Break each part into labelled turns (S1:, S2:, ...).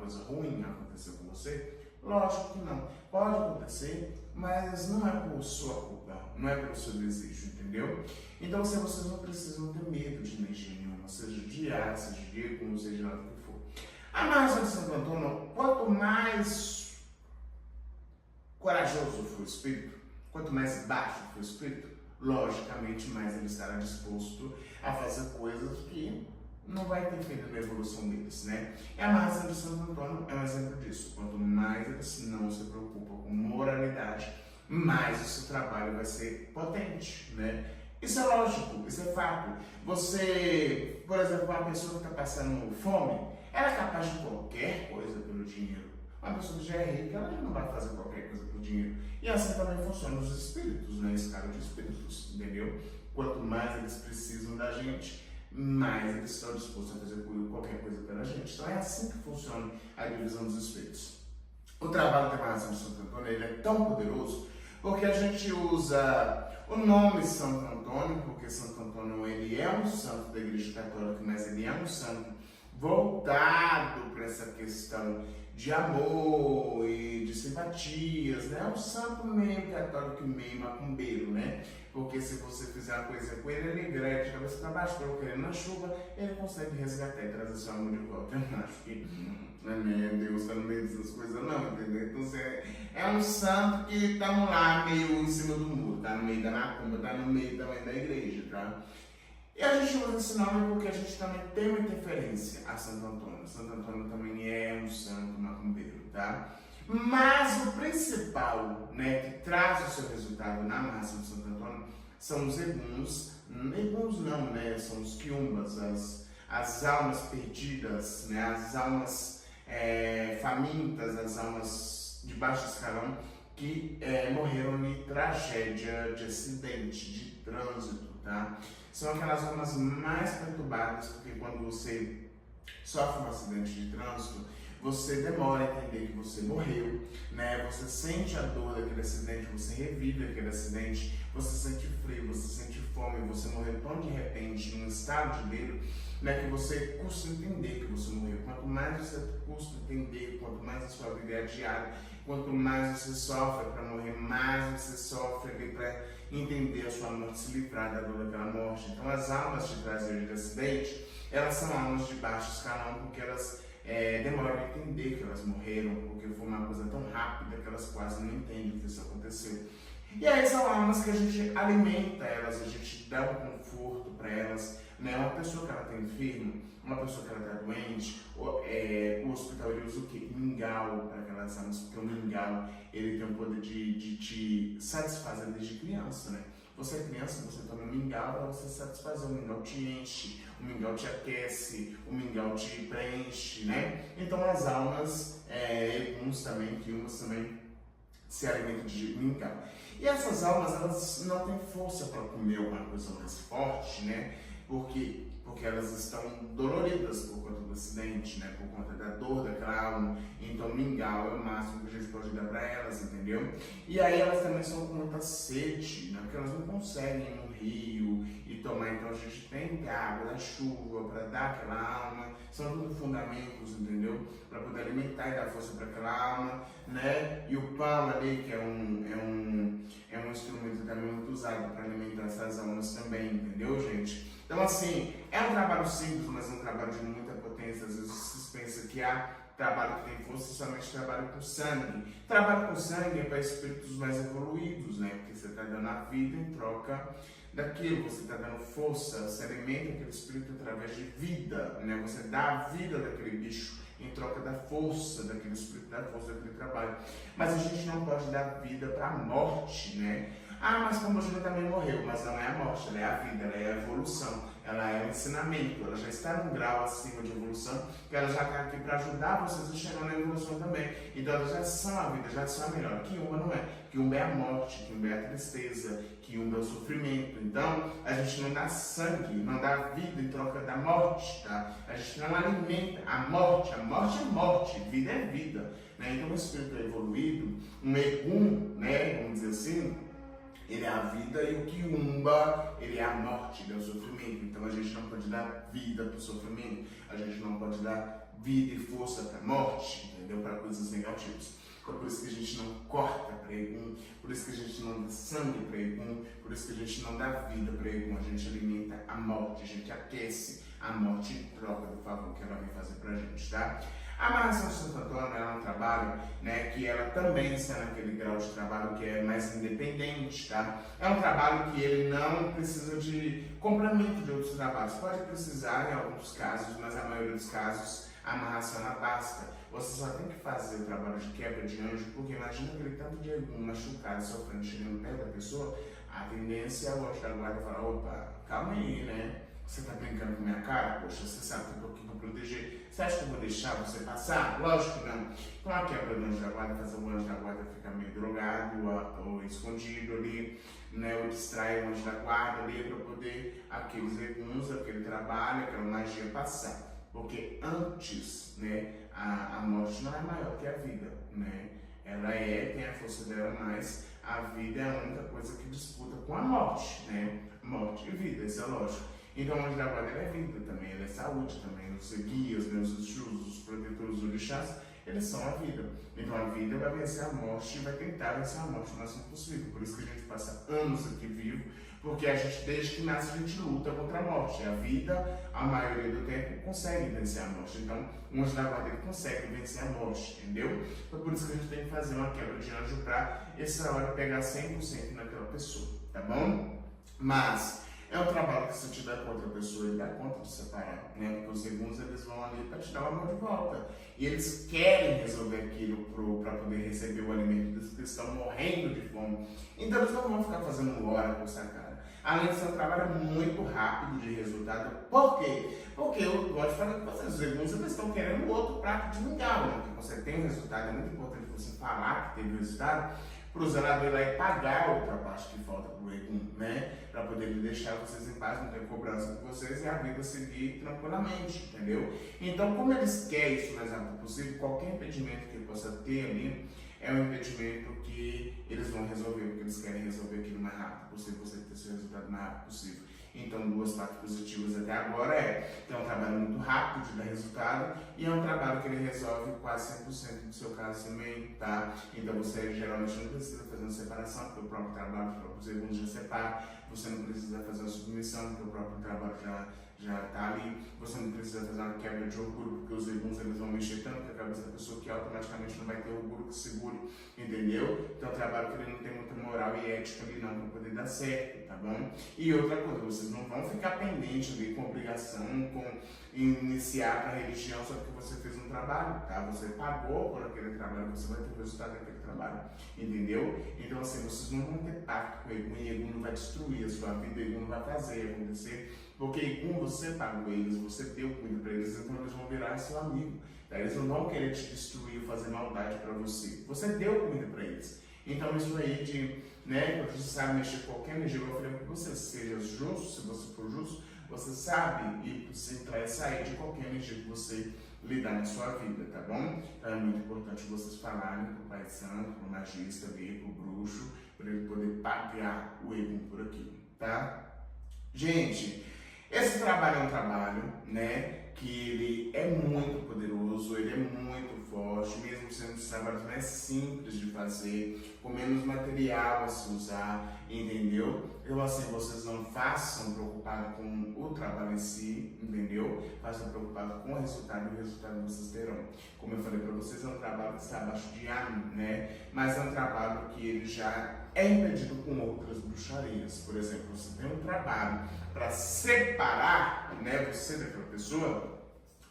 S1: coisa ruim acontecer com você? Lógico que não. Pode acontecer, mas não é por sua culpa, não é pelo seu desejo, entendeu? Então, vocês não precisam ter medo de energia nenhuma, seja de ar, seja de egum, seja nada que for. A massa de Santo Antônio, quanto mais corajoso for o espírito, quanto mais baixo for o espírito, logicamente mais ele estará disposto a fazer coisas que não vai interferir na evolução deles, né? E a massa de Santo Antônio é um exemplo disso. Quanto mais eles não se preocupam com moralidade, mais o seu trabalho vai ser potente, né? Isso é lógico, isso é fato. Você, por exemplo, uma pessoa que está passando fome, ela é capaz de qualquer coisa pelo dinheiro. Uma pessoa que já é rica, ela já não vai fazer qualquer coisa pelo dinheiro. E assim também funcionam os espíritos, né? Escala de espíritos, entendeu? Quanto mais eles precisam da gente, mais eles estão dispostos a fazer qualquer coisa pela gente. Então é assim que funciona a divisão dos espíritos. O trabalho da emanação de Santo Antônio ele é tão poderoso porque a gente usa o nome Santo Antônio, porque Santo Antônio ele é um santo da Igreja Católica, mas ele é um santo voltado para essa questão de amor e de simpatias, né? É um santo meio católico e meio macumbeiro, né? Porque se você fizer uma coisa com ele, ele greve de cabeça para baixo, coloca ele na chuva, ele consegue resgatar e trazer seu amor de volta. Eu não acho que Deus está no meio dessas coisas não, entendeu? Então é um santo que estamos lá meio em cima do muro, está no meio da macumba, está no meio também da igreja, tá? E a gente usa esse nome porque a gente também tem uma interferência a Santo Antônio. Santo Antônio também é um santo macumbeiro, tá? Mas o principal, né, que traz o seu resultado na massa de Santo Antônio são os eguns. Eguns não, né? São os quiumbas, as almas perdidas, né? As almas famintas, as almas de baixo escalão que morreram em tragédia de acidente, de trânsito, tá? São aquelas almas mais perturbadas, porque quando você sofre um acidente de trânsito, você demora a entender que você morreu, né? Você sente a dor daquele acidente, você revive aquele acidente, você sente frio, você sente fome, você morreu tão de repente, num estado de medo, né? Que você custa entender que você morreu. Quanto mais você custa entender, quanto mais a sua vida é adiada, quanto mais você sofre para morrer, mais você sofre para entender a sua morte, se livrar da dor daquela morte. Então as almas de tragédia de acidente, elas são almas de baixo escalão, porque elas demoram a entender que elas morreram, porque foi uma coisa tão rápida que elas quase não entendem que isso aconteceu. E aí são almas que a gente alimenta elas, a gente dá um conforto para elas, né? Uma pessoa que ela está enferma, uma pessoa que ela está doente, o hospital ele usa o quê? Mingau para aquelas almas, porque o mingau ele tem o poder de te satisfazer desde criança, né? Você é criança, você toma um mingau para você satisfazer, o mingau te enche, o mingau te aquece, o mingau te preenche, né? Então as almas, alguns também, que umas também se alimentam de mingau. E essas almas, elas não têm força para comer alguma coisa mais forte, né? Porque elas estão doloridas por conta do acidente, né? Por conta da dor daquela alma. Então, mingau é o máximo que a gente pode dar para elas, entendeu? E aí elas também são com muita sede, né? Porque elas não conseguem ir no rio e tomar. Então, a gente tem que a água da chuva para dar aquela alma. São tudo fundamentos, entendeu? Para poder alimentar e dar força para aquela alma, né? E o pão ali, que é um instrumento também muito usado para alimentar essas almas também, entendeu, gente? Então, assim, é um trabalho simples, mas é um trabalho de muita potência. Às vezes vocês pensam que há trabalho que tem força, somente trabalho com sangue. Trabalho com sangue é para espíritos mais evoluídos, né? Porque você está dando a vida em troca daquilo, você está dando força, você alimenta aquele espírito através de vida, né? Você dá a vida daquele bicho em troca da força daquele espírito, da força daquele trabalho. Mas a gente não pode dar vida para a morte, né? Ah, mas Camboja também morreu, mas não é a morte, ela é a vida, ela é a evolução, ela é o ensinamento, ela já está num grau acima de evolução, que ela já está aqui para ajudar vocês a chegar na evolução também. Então elas já são a vida, já são a melhor. Quiumba não é. Quiumba é a morte, Quiumba é a tristeza, Quiumba é o sofrimento. Então a gente não dá sangue, não dá vida em troca da morte, tá? A gente não alimenta a morte é morte, vida é vida, né? Então o espírito é evoluído, um egum, né, vamos dizer assim, ele é a vida, e o quiumba, ele é a morte, ele é o sofrimento. Então a gente não pode dar vida para o sofrimento, a gente não pode dar vida e força para a morte, entendeu? Para coisas negativas. Então, por isso que a gente não corta para Egum, por isso que a gente não dá sangue para Egum, por isso que a gente não dá vida para Egum, a gente alimenta a morte, a gente aquece a morte em troca do favor que ela vem fazer para a gente, tá? A amarração de Santo Antônio é um trabalho, né, que ela também está naquele grau de trabalho que é mais independente, tá? É um trabalho que ele não precisa de complemento de outros trabalhos. Pode precisar em alguns casos, mas a maioria dos casos a amarração ela basta. Você só tem que fazer o trabalho de quebra de anjo, porque imagina aquele tanto de Egum machucado, sofrendo, chegando perto da pessoa, a tendência é o anjo da guarda falar, opa, calma aí, né? Você tá brincando com minha cara? Poxa, você sabe que eu tô aqui pra proteger. Você acha que eu vou deixar você passar? Lógico que não. Então a quebra do anjo da guarda faz o anjo da guarda ficar meio drogado ou escondido ali, né? Ou distrai o anjo da guarda ali para poder aqueles Eguns, aquele trabalho, aquela magia passar. Porque antes, né, a morte não é maior que a vida, né? Ela tem a força dela, mas a vida é a única coisa que disputa com a morte, né? Morte e vida, isso é lógico. Então, o anjo da guarda é vida também, ele é saúde também. Os guias, né, os Exus, os protetores, os orixás, eles são a vida. Então, a vida vai vencer a morte e vai tentar vencer a morte o máximo possível. Por isso que a gente passa anos aqui vivo, porque a gente, desde que nasce, a gente luta contra a morte. A vida, a maioria do tempo, consegue vencer a morte. Então, o anjo da guarda ele consegue vencer a morte, entendeu? Então, por isso que a gente tem que fazer uma quebra de anjo para essa hora pegar 100% naquela pessoa, tá bom? Mas é um trabalho que se tiver com outra pessoa, ele dá conta de separar, né? Porque os Eguns, eles vão ali para te dar o amor de volta. E eles querem resolver aquilo para poder receber o alimento deles, porque eles estão morrendo de fome. Então eles não vão ficar fazendo hora com essa cara. Além de ser um trabalho muito rápido de resultado. Por quê? Porque eu gosto de falar com vocês, os Eguns, eles estão querendo outro prato de mingau, né? Porque você tem um resultado, é muito importante você falar que teve resultado, para o zelador ir lá e pagar a outra parte que falta para o Egum, né? Para poder deixar vocês em paz, não ter cobrança com vocês e a vida seguir tranquilamente, entendeu? Então, como eles querem isso o mais rápido possível, qualquer impedimento que possa ter ali é um impedimento que eles vão resolver, porque eles querem resolver aquilo o mais rápido possível, você ter seu resultado o mais rápido possível. Então, duas partes positivas até agora que é um trabalho muito rápido de dar resultado e é um trabalho que ele resolve quase 100% do seu caso também, tá? Então, você geralmente não precisa fazer uma separação, porque o próprio trabalho, os próprios Eguns já separa, você não precisa fazer uma submissão, porque o próprio trabalho já está ali, você não precisa fazer uma quebra de orgulho, porque os Eguns eles vão mexer tanto com a cabeça da pessoa que automaticamente não vai ter orgulho que segure, entendeu? Então é um trabalho que ele não tem muita moral e ética ali não para poder dar certo, tá bom? E outra coisa, vocês não vão ficar pendentes ali com obrigação, com iniciar para a religião só porque você fez um trabalho, tá? Você pagou por aquele trabalho, você vai ter o resultado daquele trabalho, entendeu? Então assim, vocês não vão ter pacto com o Egum e Egum não vai destruir a sua vida, Egum não vai fazer acontecer, porque Egum você pagou eles, você deu comida para eles, então eles vão virar seu amigo, tá? Eles não vão querer te destruir ou fazer maldade para você, você deu comida para eles. Então isso aí de, né, você sabe mexer com qualquer energia, eu falei que você seja justo, se você for justo, você sabe e se entrar e sair de qualquer energia que você lidar na sua vida, tá bom? Então é muito importante vocês falarem pro Pai Santo, pro magista ali, pro bruxo, para ele poder pagar o Egum por aquilo, tá? Gente, esse trabalho é um trabalho, né, que ele é muito poderoso, ele é muito forte, mesmo sendo os trabalhos mais simples de fazer, com menos material a se usar, entendeu? Então assim, vocês não façam preocupado com o trabalho em si, entendeu? Façam preocupado com o resultado e o resultado vocês terão. Como eu falei para vocês, é um trabalho que está abaixo de ano, né? Mas é um trabalho que ele já é impedido com outras bruxarias. Por exemplo, você tem um trabalho para separar, né, você daquela pessoa,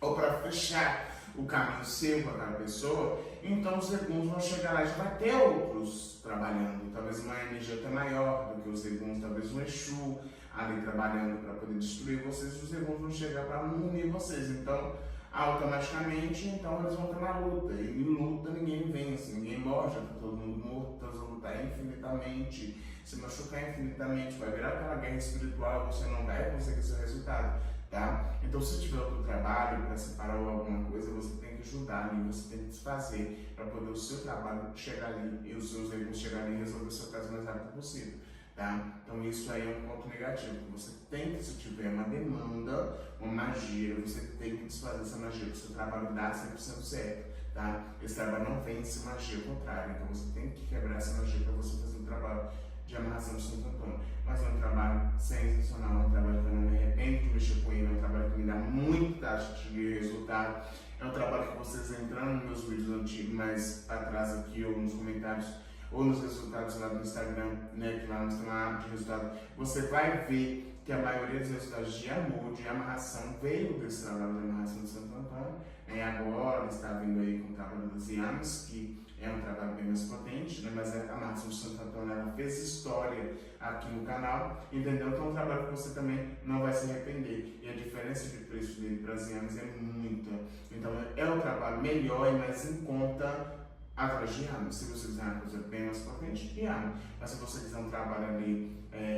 S1: ou para fechar o caminho seu com aquela pessoa, então os Eguns vão chegar lá e já vai ter outros trabalhando, talvez uma energia até maior do que os Eguns, talvez um Exu ali trabalhando para poder destruir vocês, os Eguns vão chegar para unir vocês, então automaticamente, então eles vão ter uma luta, e em luta ninguém vence, ninguém morre, já está todo mundo morto, todos vão lutar infinitamente, se machucar infinitamente, vai virar aquela guerra espiritual, você não vai conseguir seu resultado, tá? Então se tiver outro trabalho para separar alguma coisa, você tem que ajudar ali, você tem que desfazer, para poder o seu trabalho chegar ali, e os seus Eguns chegarem e resolver o seu caso o mais rápido possível. tá? Então isso aí é um ponto negativo. Você tem que, se tiver uma demanda, uma magia, você tem que desfazer essa magia, porque o seu trabalho dá 100% certo, tá? Esse trabalho não vence magia contrária, então você tem que quebrar essa magia para você fazer um trabalho de amarração de Santo Antônio. Mas é um trabalho sensacional, é um trabalho que eu não me arrependo de mexer com ele, é um trabalho que me dá muita taxa de resultado. É um trabalho que vocês entrando nos meus vídeos antigos, mais atrás aqui, ou nos comentários, ou nos resultados lá do Instagram, né, que lá nós temos uma árvore de resultado, você vai ver que a maioria dos resultados de amor, de amarração, veio desse trabalho de amarração de Santo Antônio. Agora está vindo aí com o trabalho das Yamas, que é um trabalho bem mais potente, né? Mas a amarração de Santo Antônio ela fez história aqui no canal, entendeu? Então é um trabalho que você também não vai se arrepender. E a diferença de preço dele para as Yamas é muita. Então é um trabalho melhor e mais em conta atrás de Yama. Se você quiser uma coisa bem mais potente, Yama. Mas se você quiser um trabalho ali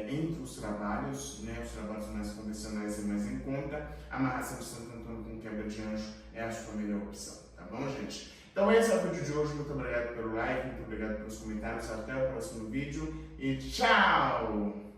S1: entre os trabalhos, né, os trabalhos mais convencionais e mais em conta, a amarração de Santo Antônio com quebra de anjo é a sua melhor opção, tá bom, gente? Então esse é o vídeo de hoje, muito obrigado pelo like, muito obrigado pelos comentários, até o próximo vídeo e tchau!